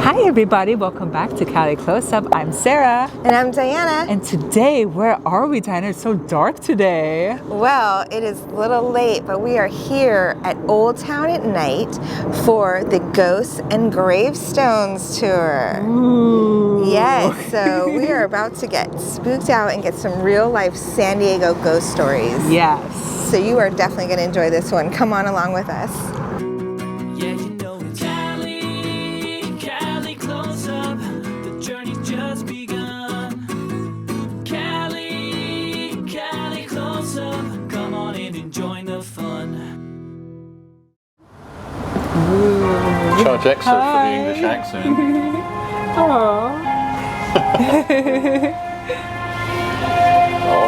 Hi everybody, welcome back to Cali Close-Up. I'm Sarah. And I'm Diana. And today, where are we, Diana? It's so dark today. Well, it is a little late, but we are here at Old Town at night for the Ghosts and Gravestones tour. Ooh. Yes, so we are about to get spooked out and get some real life San Diego ghost stories. Yes. So you are definitely going to enjoy this one. Come on along with us. Charge extra for the English accent.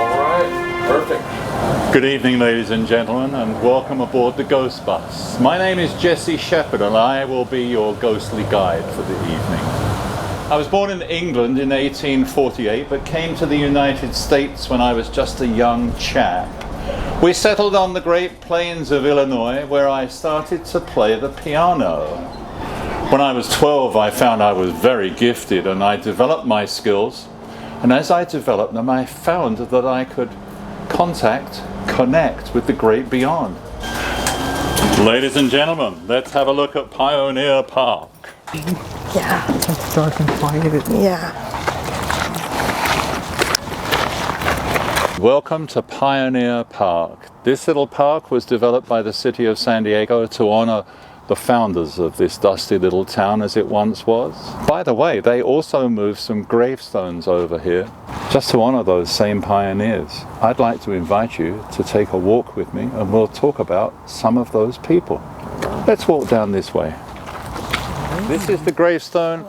Alright, perfect. Good evening, ladies and gentlemen, and welcome aboard the Ghost Bus. My name is Jesse Shepherd, and I will be your ghostly guide for the evening. I was born in England in 1848, but came to the United States when I was just a young chap. We settled on the Great Plains of Illinois, where I started to play the piano. When I was 12, I found I was very gifted, and I developed my skills. And as I developed them, I found that I could connect with the great beyond. Ladies and gentlemen, let's have a look at Pioneer Park. Yeah. It's dark and quiet. Yeah. Welcome to Pioneer Park. This little park was developed by the city of San Diego to honor the founders of this dusty little town as it once was. By the way, they also moved some gravestones over here just to honor those same pioneers. I'd like to invite you to take a walk with me and we'll talk about some of those people. Let's walk down this way. This is the gravestone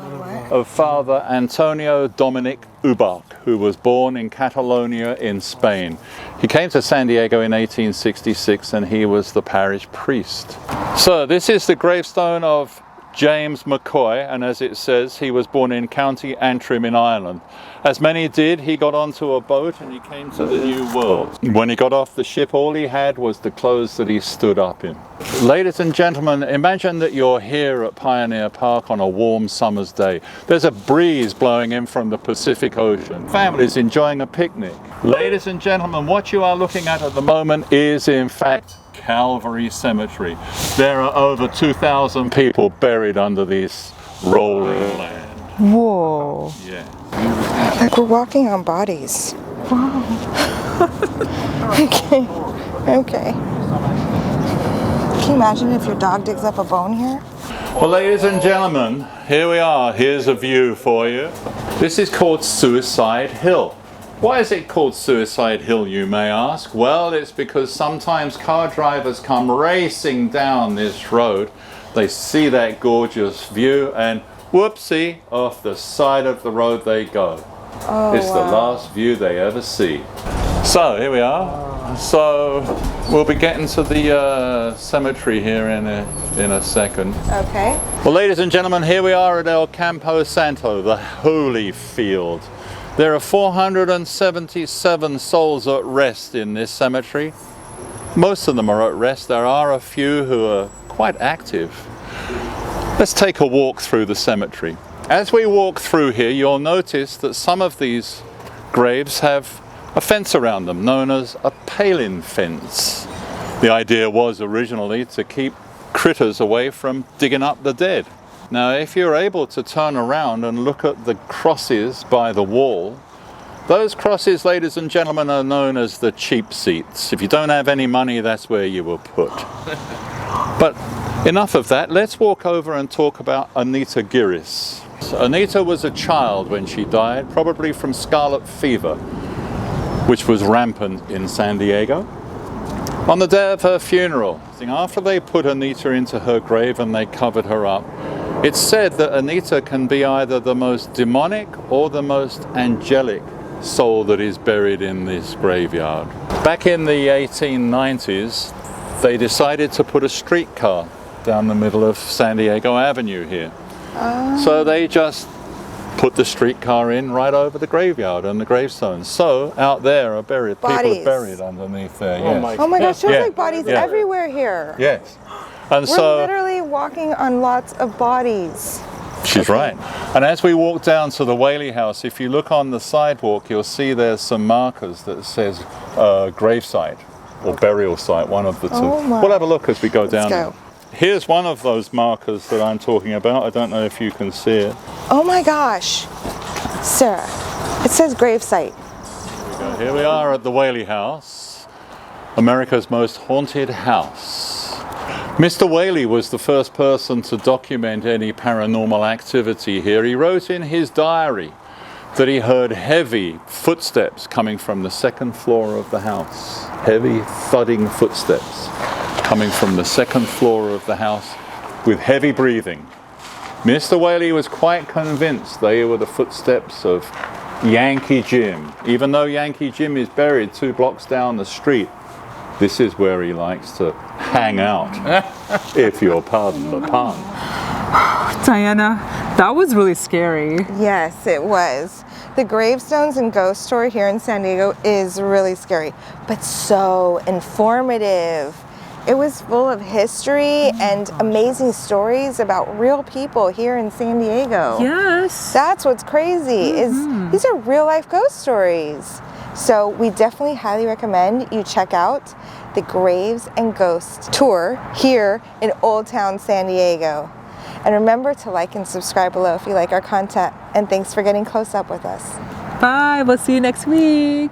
of Father Antonio Dominic Ubach, who was born in Catalonia in Spain. He came to San Diego in 1866 and he was the parish priest. So this is the gravestone of James McCoy, and as it says, he was born in County Antrim in Ireland. As many did, he got onto a boat and he came to the New World. When he got off the ship, all he had was the clothes that he stood up in. Ladies and gentlemen, imagine that you're here at Pioneer Park on a warm summer's day. There's a breeze blowing in from the Pacific Ocean. Families enjoying a picnic. Ladies and gentlemen, what you are looking at the moment is in fact Calvary Cemetery. There are over 2,000 people buried under this rolling land. Whoa. Yeah. Like we're walking on bodies. Wow. Okay. Can you imagine if your dog digs up a bone here? Well, ladies and gentlemen, here we are. Here's a view for you. This is called Suicide Hill. Why is it called Suicide Hill, you may ask? Well, it's because sometimes car drivers come racing down this road. They see that gorgeous view and whoopsie, off the side of the road they go. Oh, it's the last view they ever see. So here we are. So we'll be getting to the cemetery here in a second. Okay. Well, ladies and gentlemen, here we are at El Campo Santo, the holy field. There are 477 souls at rest in this cemetery. Most of them are at rest. There are a few who are quite active. Let's take a walk through the cemetery. As we walk through here, you'll notice that some of these graves have a fence around them, known as a palin fence. The idea was originally to keep critters away from digging up the dead. Now, if you're able to turn around and look at the crosses by the wall, those crosses, ladies and gentlemen, are known as the cheap seats. If you don't have any money, that's where you were put. But enough of that. Let's walk over and talk about Anita Giris. So Anita was a child when she died, probably from scarlet fever, which was rampant in San Diego. On the day of her funeral, after they put Anita into her grave and they covered her up, it's said that Anita can be either the most demonic or the most angelic soul that is buried in this graveyard. Back in the 1890s, they decided to put a streetcar down the middle of San Diego Avenue here. So they just put the streetcar in right over the graveyard and the gravestones. So out there are buried, people buried underneath there. Yes. Oh my gosh, there's like bodies everywhere here. Yes. And We're literally walking on lots of bodies. She's right. And as we walk down to the Whaley House, if you look on the sidewalk, you'll see there's some markers that says gravesite or burial site, one of the two. Oh my. We'll have a look as we go down. go. Here's one of those markers that I'm talking about. I don't know if you can see it. Oh my gosh. Sarah, it says gravesite. Here we are at the Whaley House, America's most haunted house. Mr. Whaley was the first person to document any paranormal activity here. He wrote in his diary that he heard heavy footsteps coming from the second floor of the house. Heavy thudding footsteps coming from the second floor of the house with heavy breathing. Mr. Whaley was quite convinced they were the footsteps of Yankee Jim. Even though Yankee Jim is buried 2 blocks down the street, this is where he likes to hang out, if you'll pardon the pun. Diana, that was really scary. Yes, it was. The Gravestones and Ghost Tour here in San Diego is really scary, but so informative. It was full of history and amazing stories about real people here in San Diego. Yes. That's what's crazy, is these are real life ghost stories. So we definitely highly recommend you check out the Graves and Ghosts Tour here in Old Town San Diego. And remember to like and subscribe below if you like our content. And thanks for getting close up with us. Bye. We'll see you next week.